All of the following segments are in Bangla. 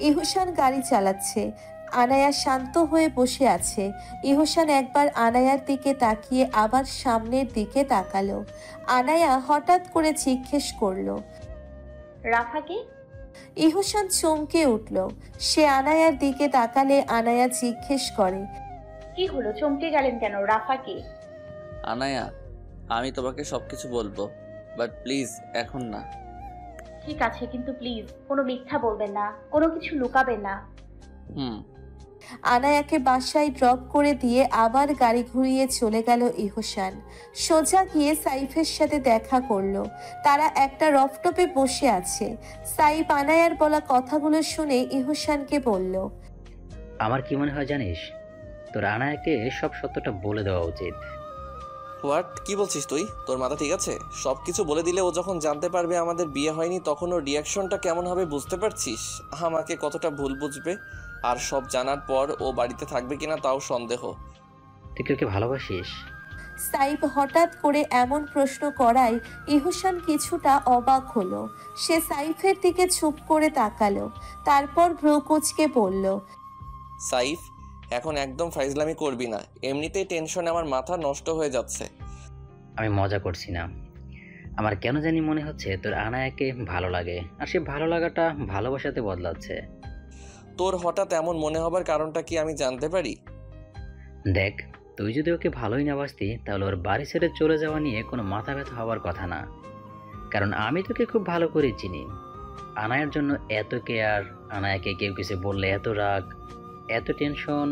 ইহসান গাড়ি চালাচ্ছে। আনায়া শান্ত হয়ে বসে আছে। ইহসান একবার আনায়ার দিকে তাকিয়ে আবার সামনের দিকে তাকালো। আনায়া হঠাৎ করে জিজ্ঞেস করলো, রাফাকে? ইহসান চমকে উঠল। সে আনায়ার দিকে তাকালে আনায়া জিজ্ঞেস করে, কি হলো, চমকে গেলেন কেন? রাফাকে? আনায়া, আমি তোমাকে সবকিছু বলবো, বাট প্লিজ এখন না। ঠিক আছে, কিন্তু প্লিজ কোনো মিথ্যা বলবেন না, কোনো কিছু লুকাবেন না। হুম। আনায়াকে বাসায় ড্রপ করে দিয়ে আবার গাড়ি ঘুরিয়ে চলে গেল ইহসান। সোজা গিয়ে সাইফের সাথে দেখা করলো। তারা একটা রফটপে বসে আছে। সাইফ আনায়ার বলা কথাগুলো শুনে ইহসানকে বলল, আমার কি মনে হয় জানিস, তোর আনায়াকে সব সত্যটা বলে দেওয়া উচিত। হোয়াট? কি বলছিস তুই? তোর মাথা ঠিক আছে? সব কিছু বলে দিলে ও যখন জানতে পারবে আমাদের বিয়ে হয়নি, তখন ওর রিয়াকশনটা কেমন হবে বুঝতে পারছিস? আমাকে কতটা ভুল বুঝবে। আর সব জানার পর ও বাড়িতে থাকবে কিনা তাও সন্দেহ। তুই কি ওকে ভালোবাসিস? সাইফ হঠাৎ করে এমন প্রশ্ন করায় ইহসান কিছুটা অবাক হলো। সে সাইফের দিকে চুপ করে তাকালো। তারপর ভ্রু কুঁচকে বলল, সাইফ, এখন একদম ফাইজলামি করবি না। এমনিতেই টেনশনে আমার মাথা নষ্ট হয়ে যাচ্ছে। আমি মজা করছি না। আমার কেন জানি মনে হচ্ছে তোর আনায়াকে ভালো লাগে, আর সে ভালো লাগাটা ভালোবাসাতে বদলাচ্ছে। তোর হঠাৎ এমন মনে হবার কারণটা কি আমি জানতে পারি? দেখ, তুই যদি ওকে ভালোই না বাসতি, তাহলে ওর বাড়ি ছেড়ে চলে যাওয়া নিয়ে কোনো মাথা ব্যথা হওয়ার কথা না। কারণ আমি তোকে খুব ভালো করে চিনি। আনায়ার জন্য এত কেয়ার, আনায়াকে কেউ কিছু বললে এত রাগ, এত টেনশন,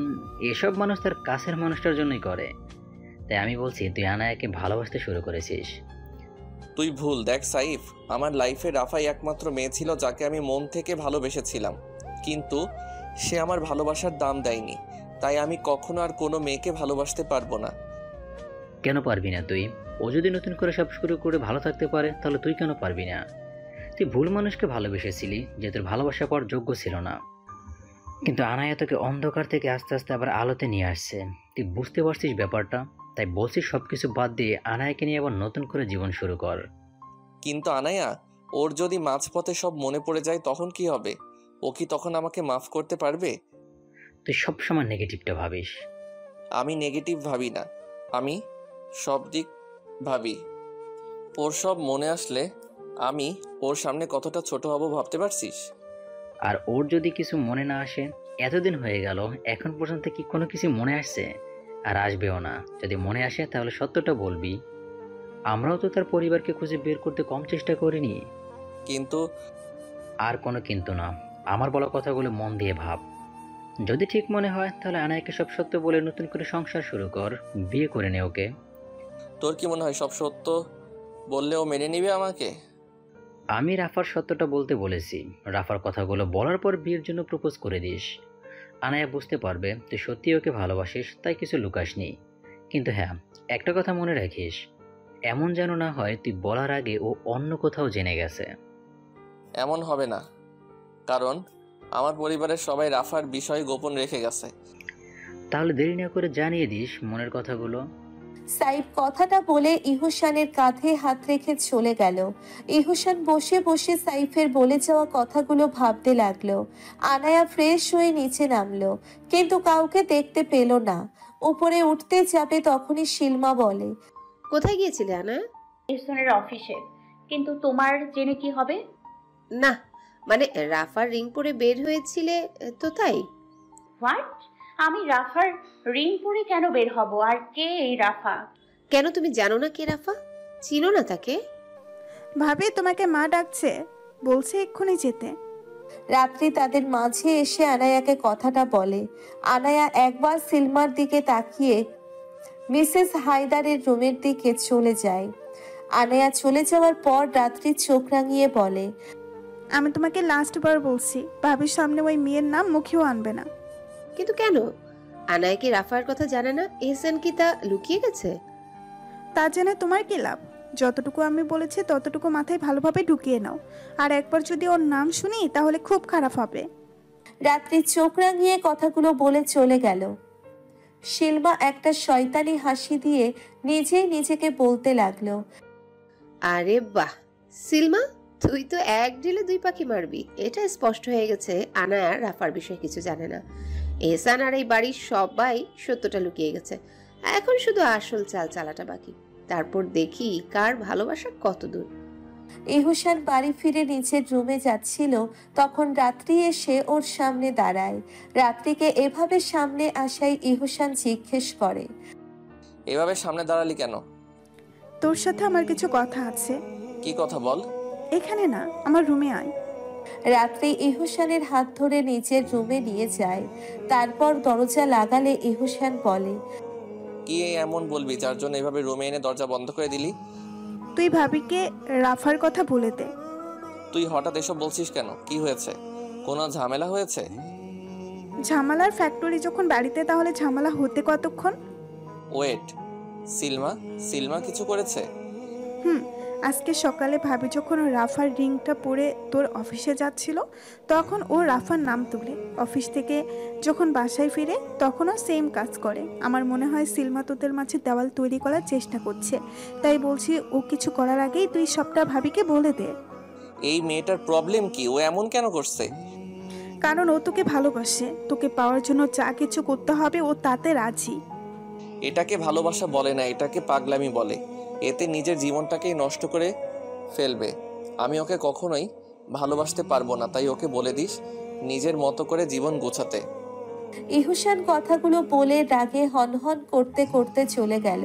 এসব মানুষ তার কাছের মানুষটার জন্যই করে। তাই আমি বলছি, তুই আনায়াকে ভালোবাসতে শুরু করেছিস। তুই ভুল দেখ সাইফ, আমার লাইফে রাফাই একমাত্র মেয়ে ছিল যাকে আমি মন থেকে ভালোবেসেছিলাম। কিন্তু সে আমার ভালোবাসার দাম দেয়নি। তাই আমি কখনো আর কোনো মেয়েকে ভালোবাসতে পারবো না। কেন পারবি না তুই? ও যদি নতুন করে সব শুরু করে ভালো থাকতে পারে, তাহলে তুই কেন পারবি না? তুই ভুল মানুষকে ভালোবেসেছিলি, যে তোর ভালোবাসা পাওয়ার যোগ্য ছিল না। কিন্তু আনায়া তোকে অন্ধকার থেকে আস্তে আস্তে আবার আলোতে নিয়ে আসছে। তুই বুঝতে পারছিস ব্যাপারটা? তাই বলছিস সবকিছু বাদ দিয়ে আনায়াকে নিয়ে আবার নতুন করে জীবন শুরু কর। কিন্তু আনায়া, ওর যদি মাঝপথে সব মনে পড়ে যায় তখন কি হবে? ও কি তখন আমাকে মাফ করতে পারবে? তুই সবসময় নেগেটিভটা ভাবিস। আমি নেগেটিভ ভাবি না, আমি সব দিক ভাবি। ওর সব মনে আসলে আমি ওর সামনে কতটা ছোট হব ভাবতে পারছিস? আর ওর যদি কিছু মনে না আসে, এতদিন হয়ে গেল, এখন পর্যন্ত কি কোনো কিছু মনে আসছে? আর আসবেও না। যদি মনে আসে তাহলে সত্যটা বলবি। আমরাও তো তার পরিবারকে খুঁজে বের করতে কম চেষ্টা করিনি। কিন্তু আর কোনো কিন্তু না। আমার বলা কথাগুলো মন দিয়ে ভাব। যদি ঠিক মনে হয় তাহলে আনায়াকে সব সত্য বলে নতুন করে সংসার শুরু কর, বিয়ে করে নে ওকে। তোর কি মনে হয় সব সত্য বললে ও মেনে নিবে আমাকে? আমি রাফার সত্যটা বলতে বলেছি। রাফার কথাগুলো বলার পর বিয়ের জন্য প্রপোজ করে দিস। আনায়া বুঝতে পারবে তুই সত্যি ওকে ভালোবাসিস, তাই কিছু লুকাসনি। কিন্তু হ্যাঁ, একটা কথা মনে রাখিস, এমন যেন না হয় তুই বলার আগে ও অন্য কোথাও জেনে গেছে। এমন হবে না, কারণ আমার পরিবারের সবাই রাফার বিষয় গোপন রেখে গেছে। তাহলে দেরি না করে জানিয়ে দিস মনের কথাগুলো। সাইফ কথাটা বলে ইহসানের কাঁধে হাত রেখে চলে গেল। ইহসান বসে বসে সাইফের বলে যাওয়া কথাগুলো ভাবতে লাগলো। আনায়া ফ্রেশ হয়ে নিচে নামলো, কিন্তু কাউকে দেখতে পেল না। উপরে উঠতে যাবে তখনই শিলমা বলে, কোথায় গিয়েছিলে আনা? ইহসানের অফিসে। কিন্তু তোমার জেনে কি হবে? না, মানে রাফার রিং পরে বের হয়েছিলে তো, তাই। হোয়াট? আমি রাফার রিং পরে কেন বের হব? আর কে এই রাফা? কেন তুমি জানো না কে রাফা? চিনো না তাকে? ভাবি তোমাকে মা ডাকছে, বলছে এক্ষুনি যেতে। রাত্রি তাদের মাঝে এসে আনায়াকে কথাটা বলে। আনায়া একবার সিলমার দিকে তাকিয়ে মিসেস হায়দারের রুমের দিকে চলে যায়। আনায়া চলে যাওয়ার পর রাত্রি চোখ রাঙিয়ে বলে, আমি তোমাকে লাস্ট বার বলছি, ভাবির সামনে ওই মেয়ের নাম মুখেও আনবে না। কিন্তু কেন? আনায়া কি রাফার কথা জানে না? এহসান কি তা লুকিয়ে গেছে? তা জেনে তোমার কি লাভ? যতটুকু আমি বলেছি ততটুকু মাথায় ভালোভাবে ঢুকিয়ে নাও। আর একবার যদি ওর নাম শুনি তাহলে খুব খারাপ হবে। রাত্রি চোখ রাঙিয়ে কথাগুলো বলে চলে গেল। শিলমা একটা শয়তানি হাসি দিয়ে নিজেই নিজেকে বলতে লাগলো, আরে বাহ, সিলমা তুই তো এক ঢিলে দুই পাখি মারবি। এটা স্পষ্ট হয়ে গেছে আনায়া রাফার বিষয়ে কিছু জানে না। এহসান আর এই বাড়ির সবাই সত্যটা লুকিয়ে গেছে। এখন শুধু আসল চাল চালাটা বাকি। তারপর দেখি কার ভালোবাসা কত দূর। ইহুসান বাড়ি ফিরে নিচের রুমে যাচ্ছিল, তখন রাত্রি এসে ওর সামনে দাঁড়ায়। রাত্রিকে এভাবে সামনে আসায় ইহুসান জিজ্ঞেস করে, এভাবে সামনে দাঁড়ালি কেন? তোর সাথে আমার কিছু কথা আছে। কি কথা বল। এখানে না, আমার রুমে আয়। রাত্রি ইহুসানের হাত ধরে নিচের রুমে নিয়ে যায়। তারপর দরজা লাগালে ইহুসান বলে, কি এমন বলবি যার জন্য এভাবে রুমে এনে দরজা বন্ধ করে দিলি? তুই ভাবিকে রাফার কথা বলে দে। তুই হঠাৎ এসব বলছিস কেন? কি হয়েছে? কোনো ঝামেলা হয়েছে? ঝামেলার ফ্যাক্টরি যখন বাড়িতে, তাহলে ঝামেলা হতে কতক্ষণ? ওয়েট, সিলমা কিছু করেছে? আজকে সকালে ভাবি যখন রাফার রিংটা পরে তোর অফিসে যাচ্ছিল, তখন ও রাফার নাম তুলে। অফিস থেকে যখন বাসায় ফিরে তখনও সেম কাজ করে। আমার মনে হয় সিলমা তোদের মাঝে দেওয়াল তৈরি করার চেষ্টা করছে। তাই বলছি, ও কিছু করার আগেই তুই সবটা ভাবিকে বলে দে। এই মেয়েটার প্রবলেম কি? ও এমন কেন করছে? কারণ ও তোকে ভালোবাসে। তোকে পাওয়ার জন্য যা কিছু করতে হবে ও তাতে রাজি। এটাকে ভালোবাসা বলে না, এটাকে পাগলামি বলে। এতে নিজের জীবনটাকেই নষ্ট করে ফেলবে। আমি ওকে কখনোই ভালোবাসতে পারবো না, তাই ওকে বলে দিস নিজের মতো করে জীবন গোছাতে। ইহুসান কথাগুলো বলে রাগে হনহন করতে করতে চলে গেল।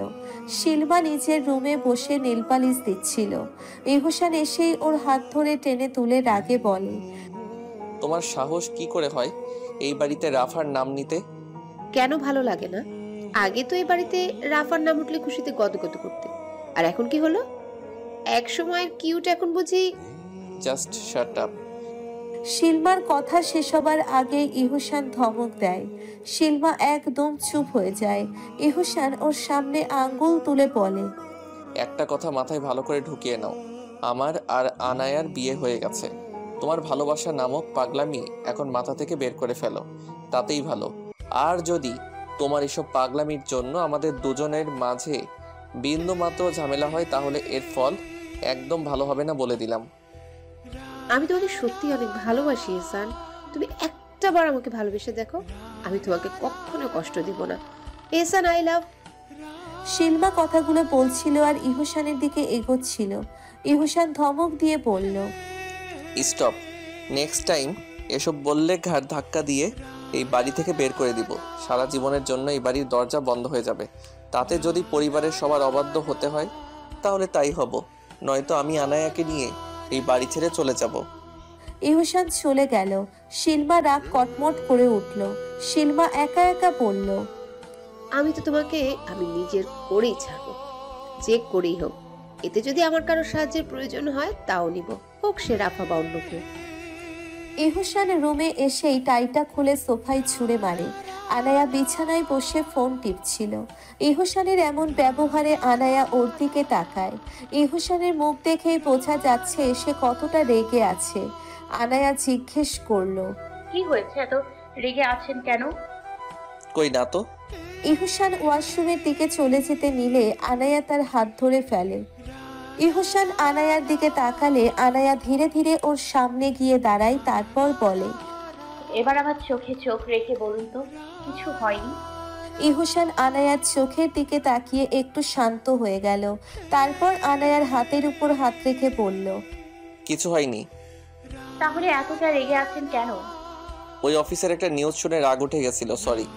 শিলমা নিজের রুমে বসে নেলপালিশ দিচ্ছিল। ইহুসান এসেই ওর হাত ধরে টেনে তুলে রাগে বলে, তোমার সাহস কি করে হয় এই বাড়িতে রাফার নাম নিতে? কেন ভালো লাগে না? আগে তো এই বাড়িতে রাফার নাম উঠলে খুশিতে গদগদ করতে, আর এখন কি হলো? এক সময়ের কিউট এখন বুঝি। Just shut up. শিলমার কথা শেষ হবার আগে ইহুসান ধমক দেয়। শিলমা একদম চুপ হয়ে যায়। ইহুসান ওর সামনে আঙ্গুল তুলে বলে, একটা কথা মাথায় ভালো করে ঢুকিয়ে নাও, আমার আর আনায়ার বিয়ে হয়ে গেছে। তোমার ভালোবাসা নামক পাগলামি এখন মাথা থেকে বের করে ফেলো, তাতেই ভালো। আর যদি তোমার এসব পাগলামির জন্য আমাদের দুজনের মাঝে বিন্দু মাত্র ঝামেলা হয়, তাহলে এর ফল একদম ভালো হবে না, বলে দিলাম। আমি তোমাকে সত্যি অনেক ভালোবাসি এহসান। তুমি একটা বার আমাকে ভালোবেসে দেখো, আমি তোমাকে কখনো কষ্ট দিব না। এহসান, আই লাভ। শিলমা কথাগুলো বলছিল আর ইহুসানের দিকে এগোচ্ছিল। ইহুসান ধমক দিয়ে বলল, স্টপ। নেক্সট টাইম এসব বললে ঘাড় ধাক্কা দিয়ে এই বাড়ি থেকে বের করে দিব। সারা জীবনের জন্য এই বাড়ির দরজা বন্ধ হয়ে যাবে। তাতে যদি পরিবারের সবার অবাধ্য হতে হয় তাহলে তাই হব, নয়তো আমি আনায়াকে নিয়ে এই বাড়ি ছেড়ে চলে যাব। ইহুসান চলে গেল। শিলমা রাগ কটমট করে উঠল। শিলমা একা একা বলল, আমি তো তোমাকে আমি নিজের করেই ছাড়বো, যে করেই হোক। এতে যদি আমার কারো সাহায্যের প্রয়োজন হয় তাও নিব, হোক সে রাফা বা অন্য কেউ। ইহুসান রুমে এসেই টাইটা খুলে সোফায় ছুঁড়ে মারে। আনায়া বিছানায় বসে ফোন টিপছিল। ইহুসানের এমন ব্যবহারে আনায়া ওর দিকে তাকায়। ইহুসানের মুখ দেখেই বোঝা যাচ্ছে সে কতটা রেগে আছে। আনায়া জিজ্ঞেস করলো, কি হয়েছে? এত রেগে আছেন কেন? কই না তো। ইহুসান ওয়াশরুমের দিকে চলে যেতে নিলে আনায়া তার হাত ধরে ফেলে। ইহুসান আনায়ার দিকে তাকালে আনায়া ধীরে ধীরে ওর সামনে গিয়ে দাঁড়ায়। তারপর বলে, এবার আমার চোখে চোখ রেখে বলুন তো, কিছু হয়নি? ইহুসান আনায়ার চোখের দিকে তাকিয়ে একটু শান্ত হয়ে গেল। তারপর আনায়ার হাতের উপর হাত রেখে বলল, কিছু হয়নি। তাহলে এতটা রেগে আছেন কেন? ওই অফিসের একটা নিউজ শুনে রাগ উঠে গেছিল, সরি।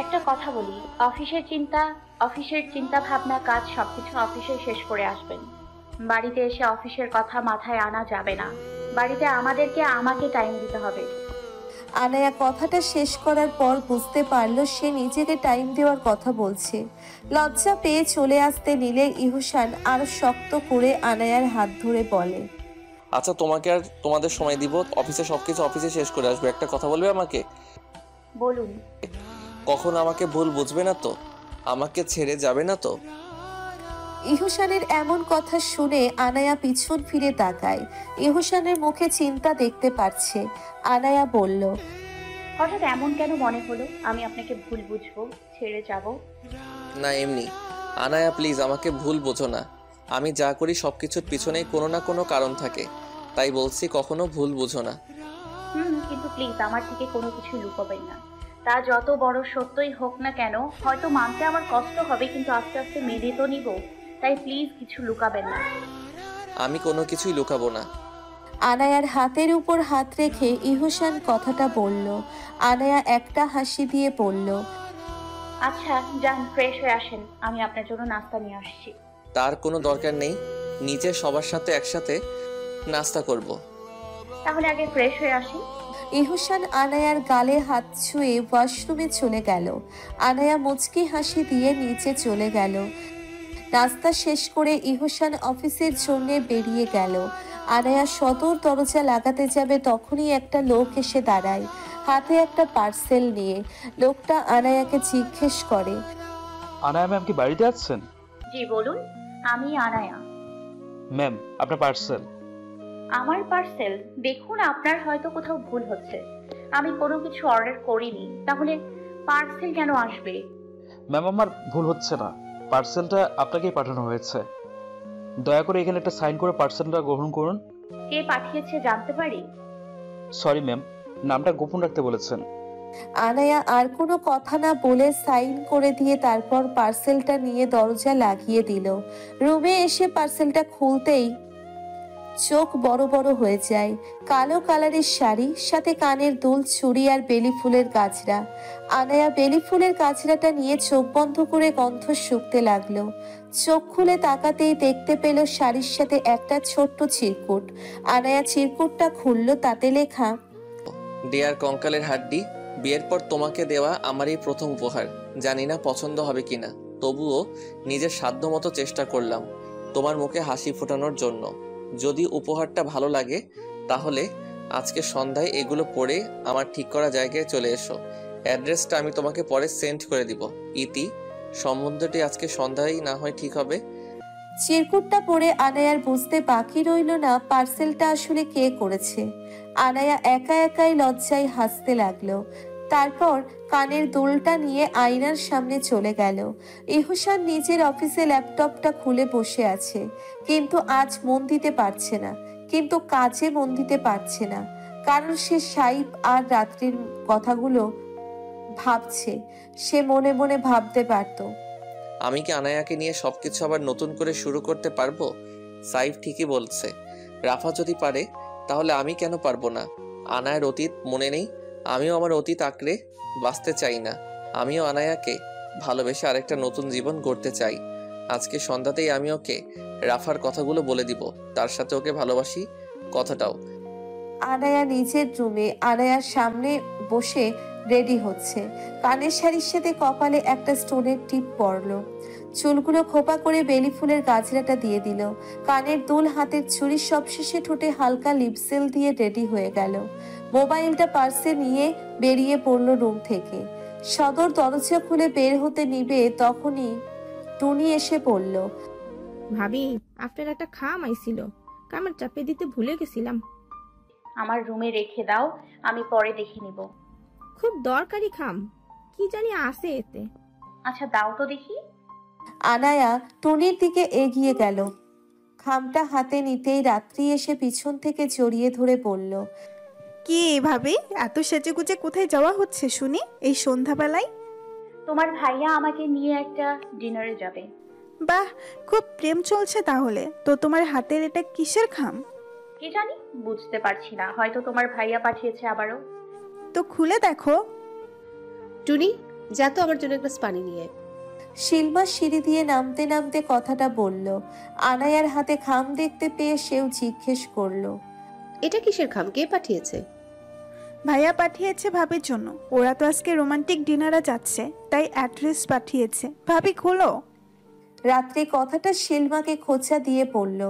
একটা কথা বলি, অফিসের চিন্তা ভাবনা কাজ সবকিছু অফিসে শেষ করে আসবেন। বাড়িতে এসে অফিসের কথা মাথায় আনা যাবে না। বাড়িতে আমাকে টাইম দিতে হবে। আনায়া কথাটা শেষ করার পর বুঝতে পারলো সে নিজেকে টাইম দেওয়ার কথা বলছে। লজ্জা পেয়ে চলে আসতে নিলে ইহুসান আরো শক্ত করে আনায়ার হাত ধরে বলে, আচ্ছা, তোমাকে আর তোমাদের সময় দিব। অফিসে সবকিছু অফিসে শেষ করে আসবে। একটা কথা বলবে আমাকে? বলুন। কখনো আমাকে ভুল বুঝবে না তো? আমাকে ছেড়ে যাবে না তো? ইহুসানের এমন কথা শুনে আনায়া পিছন ফিরে তাকায়। ইহুসানের মুখে চিন্তা দেখতে পাচ্ছে। আনায়া বলল, হঠাৎ এমন কেন মনে হলো আমি আপনাকে ভুল বুঝবো, ছেড়ে যাব? না, এমনি। আনায়া প্লিজ, আমাকে ভুল বোঝো না। আমি যা করি সব কিছুর পিছনেই কোনো না কোনো কারণ থাকে, তাই বলছি কখনো ভুল বুঝো না। কিন্তু প্লিজ আমার থেকে কোনো কিছু লুকোবেন না। তা যত বড় সত্যই হোক না কেন, হয়তো মানতে আমার কষ্ট হবে, কিন্তু আস্তে আস্তে মেনে তো নিব। তাই প্লিজ কিছু লুকাবেন না। আমি কোনো কিছুই লুকাবো না। আনায়ার হাতের উপর হাত রেখে ইহসান কথাটা বলল। আনায়া একটা হাসি দিয়ে বলল, আচ্ছা যান, ফ্রেশ হয়ে আসেন, আমি আপনার জন্য নাস্তা নিয়ে আসছি। তার কোনো দরকার নেই, নিচে সবার সাথে একসাথে নাস্তা করব। তাহলে আগে ফ্রেশ হয়ে আসি। ইহসান আনায়ার গালে হাত ছুঁয়ে ওয়াশরুমে চলে গেল। আনায়া মুচকি হাসি দিয়ে নিচে চলে গেল। নাস্তা শেষ করে ইহসান অফিসের জন্য বেরিয়ে গেল। আনায়া সদর দরজা লাগাতে যাবে, তখনই একটা লোক এসে দাঁড়ায়, হাতে একটা পার্সেল নিয়ে। লোকটা আনায়াকে জিজ্ঞেস করে, আনায়া ম্যাম কি বাড়িতে আছেন? জি বলুন, আমি আনায়া। ম্যাম আপনার পার্সেল। আমার পার্সেল? দেখুন, আপনার হয়তো কোথাও ভুল হচ্ছে, আমি কোনো কিছু অর্ডার করিনি, তাহলে পার্সেল কেন আসবে? ম্যাম আমার ভুল হচ্ছে না, পার্সেলটা আপনাকেই পাঠানো হয়েছে। দয়া করে এখানে একটা সাইন করে পার্সেলটা গ্রহণ করুন। কে পাঠিয়েছে জানতে পারি? সরি ম্যাম, নামটা গোপন রাখতে বলেছেন। আনায়া আর কোনো কথা না বলে সাইন করে দিয়ে তারপর পার্সেলটা নিয়ে দরজা লাগিয়ে দিল। রুমে এসে পার্সেলটা খুলতেই চোখ বড় বড় হয়ে যায়। কালো কালারের শাড়ি, সাথে কানের দুল, চুড়ি আর বেলি ফুলের গাছড়া। আনায়া বেলি ফুলের গাছড়াটা নিয়ে চোখ বন্ধ করে গন্ধ শুকতে লাগলো। চোখ খুলে তাকাতেই দেখতে পেল শাড়ির সাথে একটা ছোট্ট চিরকুট। আনায়া চিরকুটটা খুলল, তাতে লেখা, ডিয়ার কঙ্কালের হাড্ডি, বিয়ের পর তোমাকে দেওয়া আমার এই প্রথম উপহার। জানি না পছন্দ হবে কিনা, তবুও নিজের সাধ্যমতো চেষ্টা করলাম তোমার মুখে হাসি ফোটানোর জন্য। যদি উপহারটা ভালো লাগে তাহলে আজকে সন্ধ্যায় এগুলো পরে আমার ঠিক করা জায়গায় চলে এসো। অ্যাড্রেসটা আমি তোমাকে পরে সেন্ড করে দিব। ইতি, সম্বন্ধটি আজকে সন্ধ্যায় না হয় ঠিক হবে। চিরকুটটা পড়ে আনায়ার বুঝতে বাকি রইল না পার্সেলটা আসলে কে করেছে। আনায়া একা একাই লজ্জায় হাসতে লাগলো। তারপর কানের দুলটা নিয়ে আয়নার সামনে চলে গেল। ইহসান নিজের অফিসে ল্যাপটপটা খুলে বসে আছে, কিন্তু আজ মন দিতে পারছে না, কিন্তু কাজে মন দিতে পারছে না, কারণ সে সাইফ আর রাত্রির কথাগুলো ভাবছে। সে মনে মনে ভাবতে পারতো, আমি কি আনায়াকে নিয়ে সবকিছু আবার নতুন করে শুরু করতে পারবো? সাইফ ঠিকই বলছে, রাফা যদি পারে তাহলে আমি কেন পারবো না? আনায়ার অতীত মনে নেই? আমিও আমার অতীত আঁকড়ে বাঁচতে চাই না। আমিও আনায়াকে ভালোবেসে আরেকটা নতুন জীবন গড়তে চাই। আজকে সন্ধ্যাতেই আমি ওকে রাফার কথাগুলো বলে দিব, তার সাথে ওকে ভালোবাসি কথাটাও। আনায়া নিজের রুমে আনায়ার সামনে বসে রেডি হচ্ছে। কানের শাড়ির সাথে কপালে একটা স্টোনের টিপ পরলো, চুলগুলো খোপা করে বেলি ফুলের গাজরাটা দিয়ে দিল, কানের দুল, হাতের চুড়ি, সবশেষে ঠোঁটে হালকা লিপসেল দিয়ে রেডি হয়ে গেল। মোবাইলটা পার্সে নিয়ে বেরিয়ে পড়লো রুম থেকে। সদর দরজা খুলে বের হতে নিবে, তখনই টুনি এসে পড়ল। ভাবি, আপনার একটা খাম আইছিল, কামের চাপে দিতে ভুলে গেছিলাম। আমার রুমে রেখে দাও, আমি পরে দেখে নিব। খুব দরকারি খাম, কি জানি আছে এতে। আচ্ছা দাও তো দেখি। আনায়া টুনির দিকে এগিয়ে গেল। খামটা হাতে নিতেই রাত্রি এসে পিছন থেকে জড়িয়ে ধরে বলল, কি ভাবি, এত সেজেগুজে কোথায় যাওয়া হচ্ছে শুনি এই সন্ধ্যাবেলায়? তোমার ভাইয়া আমাকে নিয়ে একটা ডিনারে যাবে। বাহ, খুব প্রেম চলছে তাহলে। তো তোমার হাতের এটা কিসের খাম? কি জানি, বুঝতে পারছি না, হয়তো তোমার ভাইয়া পাঠিয়েছে আবারও। তো খুলে দেখো। টুনি, যা তো আমার জন্য একটা পানি নিয়ে। শিলমা সিঁড়ি দিয়ে নামতে নামতে কথাটা বলল। আনায়ার হাতে খাম দেখতে পেয়ে সেও জিজ্ঞেস করলো, এটা কিসের খাম, কে পাঠিয়েছে? ভাইয়া পাঠিয়েছে ভাবির জন্য। ওরা তো আজকে রোমান্টিক ডিনারে যাচ্ছে, তাই অ্যাড্রেস পাঠিয়েছে। ভাবি খোলো। রাত্রে কথাটা শিলমাকে খোঁচা দিয়ে পড়ল।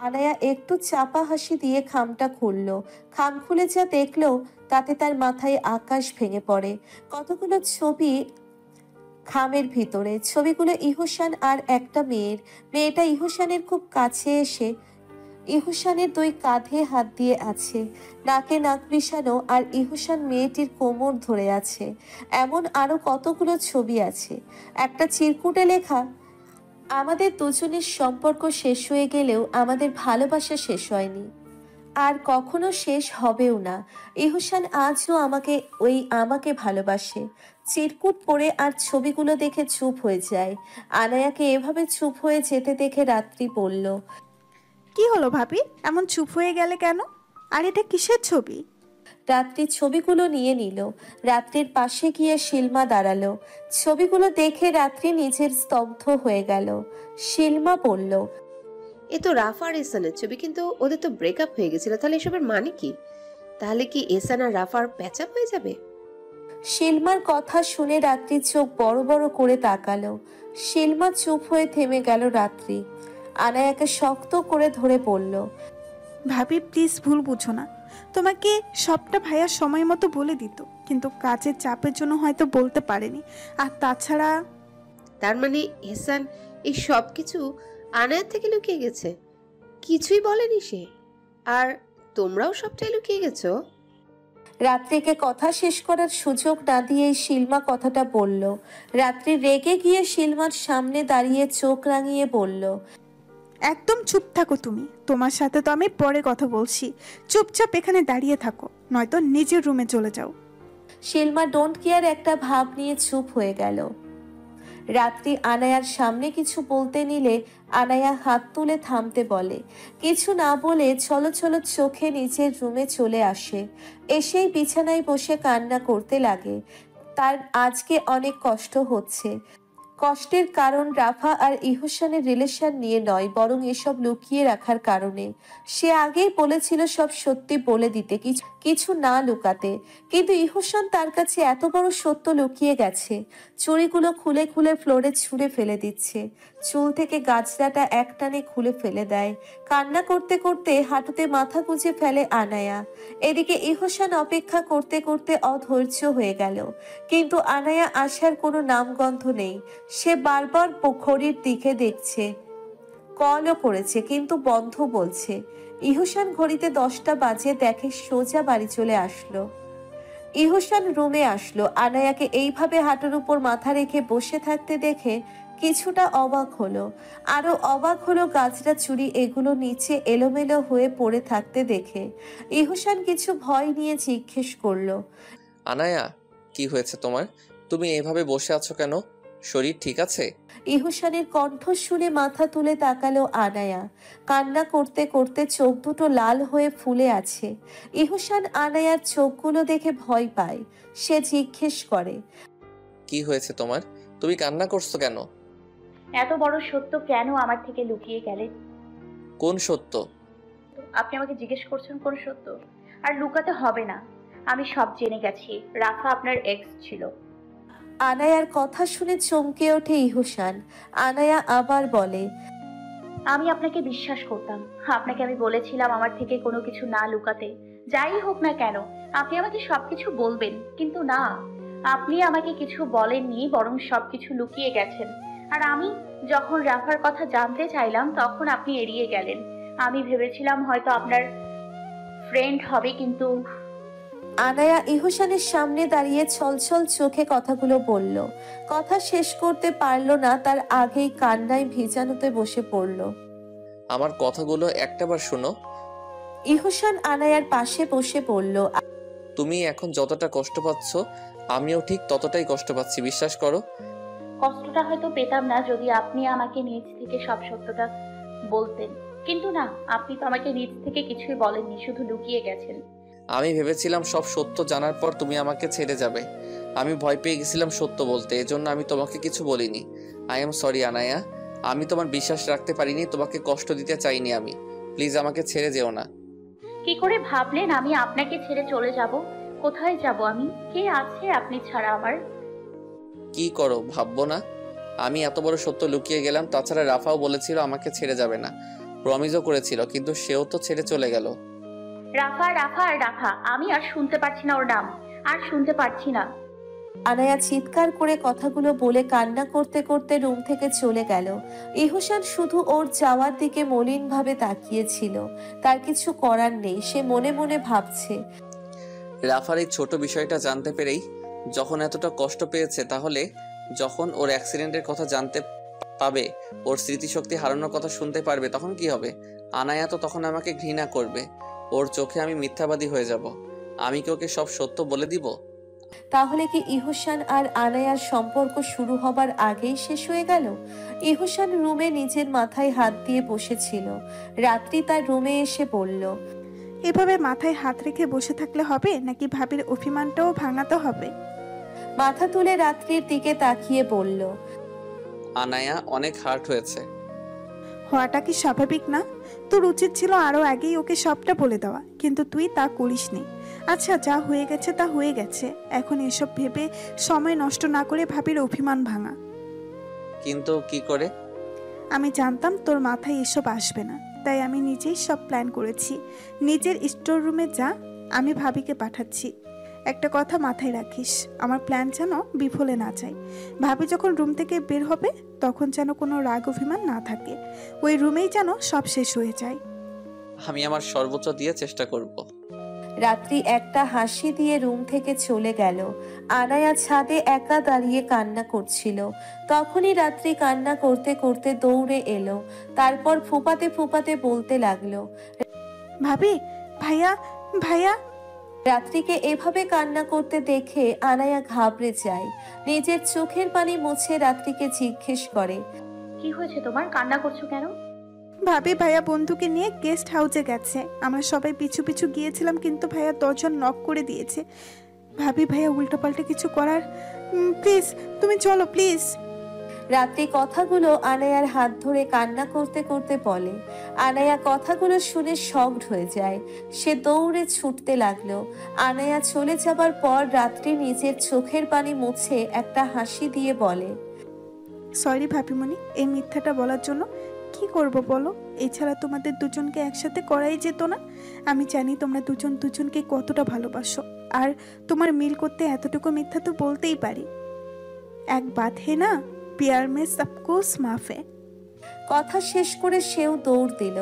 আনায়া একটু চাপা হাসি দিয়ে খামটা খুলল। খাম খুলে যা দেখলো তাতে তার মাথায় আকাশ ভেঙে পড়ে। কতগুলো ছবি খামের ভিতরে। ছবিগুলো ইহসান আর একটা মেয়ের। মেয়েটা ইহসানের খুব কাছে এসে ইহসানের দুই কাঁধে হাত দিয়ে আছে, নাকে নাক মিশানো, আর ইহসান মেয়েটির কোমর ধরে আছে। এমন আরো কতগুলো ছবি আছে। একটা চিরকুটে লেখা, আমাদের দুজনের সম্পর্ক শেষ হয়ে গেলেও আমাদের ভালোবাসা শেষ হয়নি, আর কখনো শেষ হবেও না। ইহসান আজও আমাকে ভালোবাসে। চিরকুট পড়ে আর ছবিগুলো দেখে চুপ হয়ে যায়। আনায়াকে এভাবে চুপ হয়ে যেতে দেখে রাত্রি বলল, কি হলো ভাবি, এমন চুপ হয়ে গেলে কেন? আর এটা কিসের ছবি? রাত্রি ছবিগুলো নিয়ে নিল। রাত্রির পাশে গিয়ে শিলমা দাঁড়ালো। ছবিগুলো দেখে রাত্রি নিজের স্তব্ধ হয়ে গেল। শিলমা বলল, এ তো রাফা আর এসানের ছবি, কিন্তু ওদের তো ব্রেকআপ হয়ে গেছিল, তাহলে এসবের মানে কি? তাহলে কি এসান আর রাফার প্যাচআপ হয়ে যাবে? শিলমার কথা শুনে রাত্রির চোখ বড় বড় করে তাকালো। শিলমা চুপ হয়ে থেমে গেল। রাত্রি আনায়াকে শক্ত করে ধরে বলল, ভাবি প্লিজ ভুল বুঝো না, তোমাকে সবটা ভাইয়া সময় মতো বলে দিত, কিন্তু কাজের চাপের জন্য হয়তো বলতে পারেনি। আর তাছাড়া তার মানে এহসান এই সব কিছু আনায়ার থেকে লুকিয়ে গেছে, কিছুই বলেনি সে, আর তোমরাও সবটাই লুকিয়ে গেছো? রাত্রিকে কথা শেষ করার সুযোগ না দিয়েই শিলমা কথাটা বলল। রাত্রি রেগে গিয়ে শিলমার সামনে দাঁড়িয়ে চোখ রাঙিয়ে বলল, একদম চুপ থাকো তুমি, তোমার সাথে তো আমি পরে কথা বলছি। চুপচাপ এখানে দাঁড়িয়ে থাকো, নয়তো নিজের রুমে চলে যাও। শিলমা ডোন্ট কেয়ার একটা ভাব নিয়ে চুপ হয়ে গেল। রাত্রি আনায়ার সামনে কিছু বলতে নিলে আনায়া হাত তুলে থামতে বলে। কিছু না বলে ছলো ছলো চোখে নিজের রুমে চলে আসে। এসেই বিছানায় বসে কান্না করতে লাগে। তার আজকে অনেক কষ্ট হচ্ছে। কষ্টের কারণ রাফা আর ইহসানের রিলেশন নিয়ে নয়, বরং এসব লুকিয়ে রাখার কারণে। সে আগেই বলেছিল সব সত্যি বলে দিতে, কিছু না লুকাতে, কিন্তু ইহসান তার কাছে এত বড় সত্য লুকিয়ে গেছে। চুড়িগুলো খুলে খুলে ফ্লোরে ছুঁড়ে ফেলে দিচ্ছে। চুল থেকে গাছড়াটা একটানে খুলে ফেলে দেয়। কান্না করতে করতে হাঁটুতে মাথা গুঁজে ফেলে আনায়া। এদিকে ইহসান অপেক্ষা করতে করতে অধৈর্য হয়ে গেল, কিন্তু আনায়া আসার কোনো নামগন্ধ নেই। সে বারবার ঘড়ির দিকে দেখছে, কলও করেছে কিন্তু বন্ধ বলছে। ইহসান ঘড়িতে 10টা বাজে দেখে সোজা বাড়ি চলে আসলো। ইহসান রুমে আসলো। আনায়াকে এইভাবে হাঁটুর উপর মাথা রেখে বসে থাকতে দেখে কিছুটা অবাক হলো। আরো অবাক হলো গাছড়া চুড়ি এগুলো নিচে এলোমেলো হয়ে পড়ে থাকতে দেখে। ইহসান কিছু ভয় নিয়ে জিজ্ঞেস করলো, আনায়া, কি হয়েছে তোমার? তুমি এভাবে বসে আছো কেন? শরীর ঠিক আছে? ইহসানের কণ্ঠ শুনে মাথা তুলে তাকালো আনায়া। কান্না করতে করতে চোখ দুটো লাল হয়ে ফুলে আছে। ইহসান আনায়ার চোখগুলো দেখে ভয় পায়। সে জিজ্ঞেস করে, কি হয়েছে তোমার? তুমি কান্না করছো কেন? এত বড় সত্য কেন আমার থেকে লুকিয়ে গেলেন? কোন সত্য? আপনি আমাকে জিজ্ঞেস করছেন কোন সত্য? আর লুকাতে হবে না, আমি সব জেনে গেছি। রাফা আপনার এক্স ছিল। আনায়ার কথা শুনে চমকে ওঠে ইহসান। আনায়া আবার বলে, আমি আপনাকে বিশ্বাস করতাম। আপনাকে আমি বলেছিলাম আমার থেকে কোনো কিছু না লুকাতে, যাই হোক না কেন আপনি আমাকে সবকিছু বলবেন, কিন্তু না, আপনি আমাকে কিছু বলেননি, বরং সবকিছু লুকিয়ে গেছেন। আর আমি যখন রাফার কথা জানতে চাইলাম তখন আপনি এড়িয়ে গেলেন। আমি ভেবেছিলাম হয়তো আপনার ফ্রেন্ড হবে, কিন্তু আনায়া ইহসানের সামনে দাঁড়িয়ে ছলছল চোখে কথাগুলো বলল। কথা শেষ করতে পারলো না, তার আগেই কান্নায় ভিজানোতে বসে পড়ল। আমার কথাগুলো একটাবার শোনো। ইহসান আনায়ার পাশে বসে বলল, তুমি এখন যতটা কষ্ট পাচ্ছ আমিও ঠিক ততটাই কষ্ট পাচ্ছি, বিশ্বাস করো। কষ্টটা হয়তো পেতাম না যদি আপনি আমাকে নিজ থেকে সব সত্যটা বলতেন, কিন্তু না, আপনি তো আমাকে নিজ থেকে কিছুই বলেননি, শুধু লুকিয়ে গেছেন। আমি ভেবেছিলাম সব সত্য জানার পর তুমি আমাকে ছেড়ে যাবে। আমি ভয় পেয়ে গেছিলাম সত্য বলতে, এজন্য আমি তোমাকে কিছু বলিনি। আই এম সরি আনায়া, আমি তোমার বিশ্বাস রাখতে পারিনি, তোমাকে কষ্ট দিতে চাইনি আমি। প্লিজ আমাকে ছেড়ে যেও না। কি করে ভাবলেন আমি আপনাকে ছেড়ে চলে যাব? কোথায় যাব আমি? কে আছে আপনি ছাড়া আমার? কি করো ভাববো না? আমি এত বড় সত্য লুকিয়ে গেলাম। তাছাড়া রাফাও বলেছিল আমাকে ছেড়ে যাবে না, প্রমিসও করেছিল, কিন্তু সেও তো ছেড়ে চলে গেল। রাফা রাফা আর রাফা, আমি আর শুনতে পারছি না ওর নাম, আর শুনতে পারছি না। আনায়া চিৎকার করে কথাগুলো বলে কান্না করতে করতে রুম থেকে চলে গেল। ইহসান শুধু ওর যাওয়ার দিকে মলিনভাবে তাকিয়েছিল। তার কিছু করার নেই, সে মনে মনে ভাবছে, রাফার এই ছোট বিষয়টা জানতে পেরেই যখন এতটা কষ্ট পেয়েছে, তাহলে যখন ওর অ্যাক্সিডেন্টের কথা জানতে পাবে, ওর স্মৃতিশক্তি হারানোর কথা শুনতে পারবে, তখন কি হবে? আনায়া তো তখন আমাকে ঘৃণা করবে। ওর চোখে আমি মিথ্যাবাদী হয়ে যাব। আমি কি ওকে সব সত্য বলে দিব? তাহলে কি ইহসান আর আনায়ার সম্পর্ক শুরু হবার আগেই শেষ হয়ে গেল? ইহসান রুমে নিজের মাথায় হাত দিয়ে বসেছিল। রাত্রি তার রুমে এসে বলল, এভাবে মাথায় হাত রেখে বসে থাকলে হবে নাকি ভাবির অভিমানটাও ভাঙাতে হবে? মাথা তুলে রাত্রির দিকে তাকিয়ে বলল, আনায়া অনেক হার্ট হয়েছে। হওয়াটা কি স্বাভাবিক না? তোর উচিত ছিল আরো আগেই ওকে সবটা বলে দেওয়া, কিন্তু তুই তা করিসনি। আচ্ছা, যা হয়ে গেছে তা হয়ে গেছে, এখন এসব ভেবে সময় নষ্ট না করে ভাবির অভিমান ভাঙা। কিন্তু কি করে? আমি জানতাম তোর মাথায় এসব আসবে না, তাই আমি নিজেই সব প্ল্যান করেছি। নিজের স্টোর রুমে যা, আমি ভাবিকে পাঠাচ্ছি। একটা কথা মাথায় রাখিস, আমার প্ল্যান যেন বিফলে না যায়। ভাবি যখন রুম থেকে বের হবে তখন যেন কোনো রাগ অভিমান না থাকে, ওই রুমেই যেন সব শেষ হয়ে যায়। আমি আমার সর্বোচ্চ দিয়ে চেষ্টা করব। রাত্রি একটা হাসি দিয়ে রুম থেকে চলে গেল। আনায়া ছাদে একা দাঁড়িয়ে কান্না করছিল। তখনই রাত্রি কান্না করতে করতে দৌড়ে এলো। তারপর ফুপাতে ফুপাতে বলতে লাগলো, ভাবি, ভাইয়া, ভাইয়া। রাত্রিকে এভাবে কান্না করতে দেখে আনায়া ঘাবড়ে যায়। নিজের চোখের পানি মুছে রাত্রিকে জিজ্ঞেস করে, কি হয়েছে তোমার? কান্না করছো কেন? ভাবি ভাইয়া বন্ধুকে নিয়ে গেস্ট হাউসে গেছে। আমরা সবাই পিছু পিছু গিয়েছিলাম, কিন্তু ভাইয়া দরজা নক করে দিয়েছে। ভাবি ভাইয়া উল্টোপাল্টা কিছু করার, প্লিজ তুমি চলো প্লিজ। রাত্রি কথাগুলো আনায়ার হাত ধরে কান্না করতে করতে বলে। আনায়া কথাগুলো শুনে শকড হয়ে যায়। সে দৌড়ে ছুটতে লাগলো। আনায়া চলে যাবার পর রাত্রি নিজের চোখের পানি মুছে একটা হাসি দিয়ে বলে, সরি ভাবিমণি, এই মিথ্যাটা বলার জন্য। কি করব বলো, এছাড়া তোমাদের দুজনকে একসাথে করাই যেত না। আমি জানি তোমরা দুজন দুজনকে কতটা ভালোবাসো, আর তোমার মিল করতে এতটুকু মিথ্যা তো বলতেই পারি। এক বাত হে না, প্যার মে সবকুছ মাফ है। কথা শেষ করে সেও দৌড় দিল।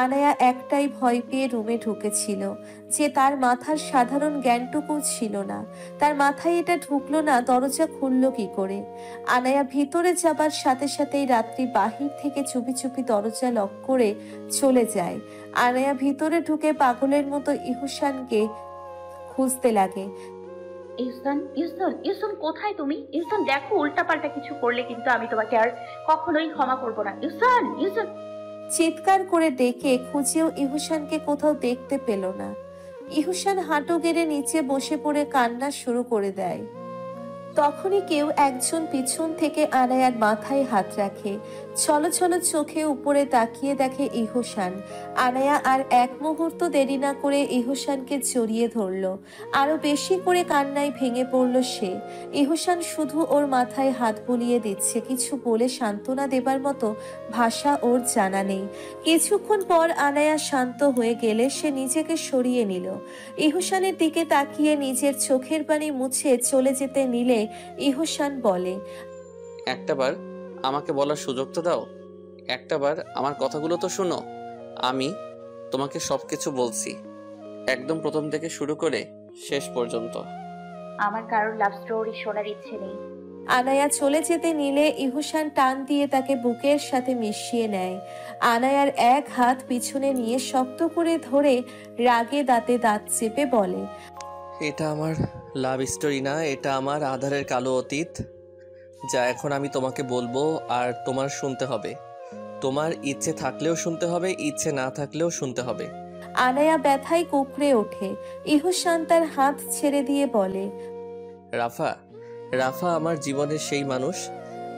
আনায়া একটাই ভয় পেয়ে রুমে ঢুকেছিল যে তার মাথার সাধারণ জ্ঞানটুকু ছিল না। তার মাথায় এটা ঢুকলো না, দরজা খুলল কি করে? আনায়া ভিতরে যাবার সাথে সাথেই রাত্রি বাহির থেকে চুপি চুপি দরজা লক করে চলে যায়। আনায়া ভিতরে ঢুকে পাগলের মতো ইহসানকে খুঁজতে লাগে। ইহসান, ইহসান, ইহসান কোথায় তুমি? ইহসান দেখো, উল্টাপাল্টা কিছু করলে কিন্তু আমি তোমাকে আর কখনোই ক্ষমা করবো না। ইহসান, ইহসান। চিৎকার করে ডেকে খুঁজেও ইহসানকে কোথাও দেখতে পেল না। ইহসান হাঁটু গেড়ে নিচে বসে পড়ে কান্না শুরু করে দেয়। তখনই কেউ একজন পিছন থেকে আনায়ার মাথায় হাত রাখে। ছলো ছলো চোখে উপরে তাকিয়ে দেখে ইহসান। আনায়া আর এক মুহূর্ত দেরি না করে ইহসানকে জড়িয়ে ধরল। আরো বেশি করে কান্নায় ভেঙে পড়ল সে। ইহসান শুধু ওর মাথায় হাত বুলিয়ে দিচ্ছে, কিছু বলে সান্ত্বনা দেবার মতো ভাষা ওর জানা নেই। কিছুক্ষণ পর আনায়া শান্ত হয়ে গেলে সে নিজেকে সরিয়ে নিল। ইহসানের দিকে তাকিয়ে নিজের চোখের পানি মুছে চলে যেতে নিলে ইহসান বলে, একটাবার আমাকে বলার সুযোগ তো দাও। একটাবার আমার কথাগুলো তো শোনো। আমি তোমাকে সবকিছু বলছি, একদম প্রথম থেকে শুরু করে শেষ পর্যন্ত। আমার কারোর লাভ স্টোরি শোনার ইচ্ছে নেই। আনায়া চলে যেতে নিলে ইহসান টান দিয়ে তাকে বুকের সাথে মিশিয়ে নেয়। আনায়ার এক হাত পিছনে নিয়ে শক্ত করে ধরে রাগে দাঁতে দাঁত চেপে বলে, এটা আমার লাভ স্টোরি না, এটা আমার আধারের কালো অতীত, যা এখন আমি তোমাকে বলবো আর তোমার শুনতে হবে। তোমার ইচ্ছে থাকলেও শুনতে হবে, ইচ্ছে না থাকলেও শুনতে হবে। আনায়া ব্যথায় কুঁকড়ে ওঠে। ইহসান তার হাত ছেড়ে দিয়ে বলে, রাফা, রাফা আমার জীবনের সেই মানুষ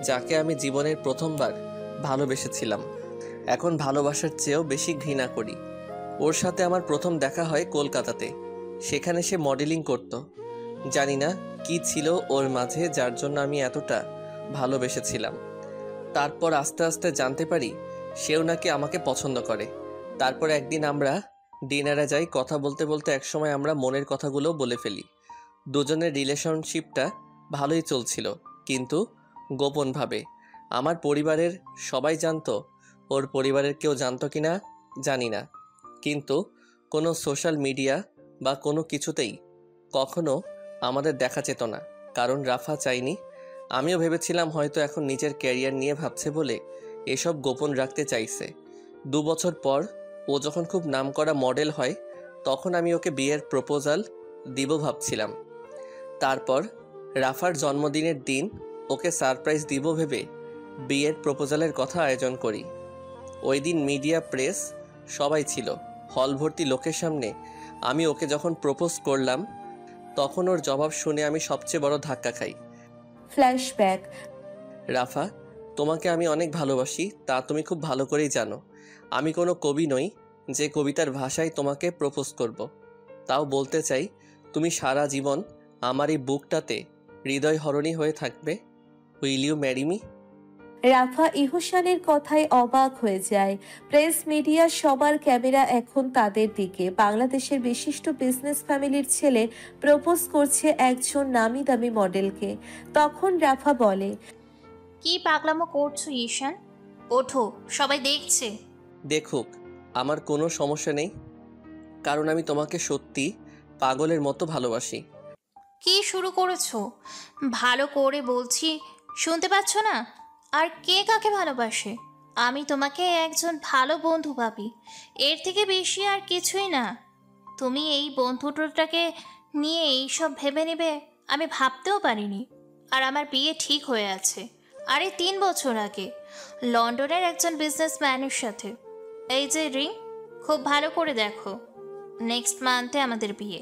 যাকে আমি জীবনের প্রথমবার ভালোবেসেছিলাম। এখন ভালোবাসার চেয়েও বেশি ঘৃণা করি। ওর সাথে আমার প্রথম দেখা হয় কলকাতাতে। সেখানে সে মডেলিং করত। জানি না কি ছিল ওর মাঝে যার জন্য আমি এতটা ভালোবেসেছিলাম। তারপর আস্তে আস্তে জানতে পারি সেও নাকি আমাকে পছন্দ করে। তারপর একদিন আমরা ডিনারে যাই, কথা বলতে বলতে একসময় আমরা মনের কথাগুলো বলে ফেলি। দুজনের রিলেশনশিপটা ভালোই চলছিল, কিন্তু গোপনভাবে। আমার পরিবারের সবাই জানতো, ওর পরিবারের কেউ জানতো কিনা জানি না, কিন্তু কোনো সোশ্যাল মিডিয়া বা কোনো কিছুতেই কখনো আমাদের দেখা যেত না, কারণ রাফা চাইনি আমিও ভেবেছিলাম হয়তো এখন নিজের ক্যারিয়ার নিয়ে ভাবছে বলে এসব গোপন রাখতে চাইছে। 2 বছর পর ও যখন খুব নামকরা মডেল হয় তখন আমি ওকে বিয়ের প্রপোজাল দিব ভাবছিলাম। তারপর রাফার জন্মদিনের দিন ওকে সারপ্রাইজ দিব ভেবে বিয়ের প্রপোজালের কথা আয়োজন করি। ওই দিন মিডিয়া, প্রেস সবাই ছিল। হল ভর্তি লোকের সামনে আমি ওকে যখন প্রপোজ করলাম তখন ওর জবাব শুনে আমি সবচেয়ে বড় ধাক্কা খাই। ফ্ল্যাশব্যাক। রাফা, তোমাকে আমি অনেক ভালোবাসি, তা তুমি খুব ভালো করেই জানো। আমি কোনো কবি নই যে কবিতার ভাষায় তোমাকে প্রপোজ করব। তাও বলতে চাই, তুমি সারা জীবন আমার এই বুকটাতে হৃদয়হরণী হয়ে থাকবে। Will you marry me? Rafa ইহসানের কথায় অবাক হয়ে যায়। প্রেস, মিডিয়া সবার ক্যামেরা এখন তাদের দিকে। বাংলাদেশের বিশিষ্ট বিজনেস ফ্যামিলির ছেলে প্রপোজ করছে একজন নামি দামি মডেলকে। তখন রাফা বলে, কি পাগলামো করছো ঈশান? ওঠো, সবাই দেখছে। দেখুক, আমার কোনো সমস্যা নেই, কারণ আমি তোমাকে সত্যি পাগলের মতো ভালোবাসি। কি শুরু করেছো? ভালো করে বলছি, শুনতে পাচ্ছ না? আর কে কাকে ভালোবাসে? আমি তোমাকে একজন ভালো বন্ধু ভাবি, এর থেকে বেশি আর কিছুই না। তুমি এই বন্ধুটাকে নিয়ে এইসব ভেবে নেবে আমি ভাবতেও পারিনি। আর আমার বিয়ে ঠিক হয়ে আছে, আরে 3 বছর আগে, লন্ডনের একজন বিজনেসম্যানের সাথে। এই যে রিং, খুব ভালো করে দেখো, নেক্সট মান্থে আমাদের বিয়ে।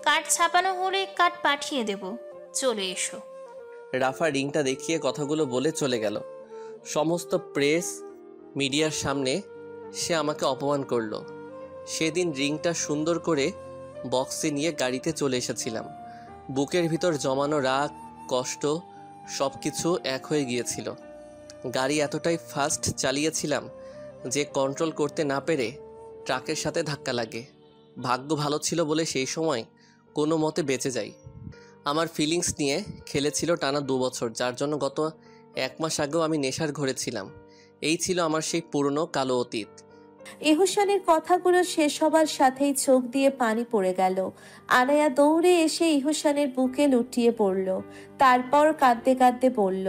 কার্ড ছাপানো হলে কার্ড পাঠিয়ে দেব, চলে এসো। রাফা রিংটা দেখিয়ে কথাগুলো বলে চলে গেল। সমস্ত প্রেস, মিডিয়ার সামনে সে আমাকে অপমান করলো। সেদিন রিংটা সুন্দর করে বক্সে নিয়ে গাড়িতে চলে এসেছিলাম। বুকের ভিতর জমানো রাগ, কষ্ট সব কিছু এক হয়ে গিয়েছিল। গাড়ি এতটাই ফাস্ট চালিয়েছিলাম যে কন্ট্রোল করতে না পেরে ট্রাকের সাথে ধাক্কা লাগে। ভাগ্য ভালো ছিল বলে সেই সময় কোনো মতে বেঁচে যাই। আমার ফিলিংস নিয়ে খেলেছিল টানা 2 বছর, যার জন্য গত 1 মাস আগেও আমি নেশার ঘরে ছিলাম। এই ছিল আমার সেই পুরনো কালো অতীত। ইহসানের কথাগুলো শেষ হবার সাথেই চোখ দিয়ে পানি পড়ে গেল। আনায়া দৌড়ে এসে ইহসানের বুকে লুটিয়ে পড়ল। তারপর কাঁদতে কাঁদতে বলল,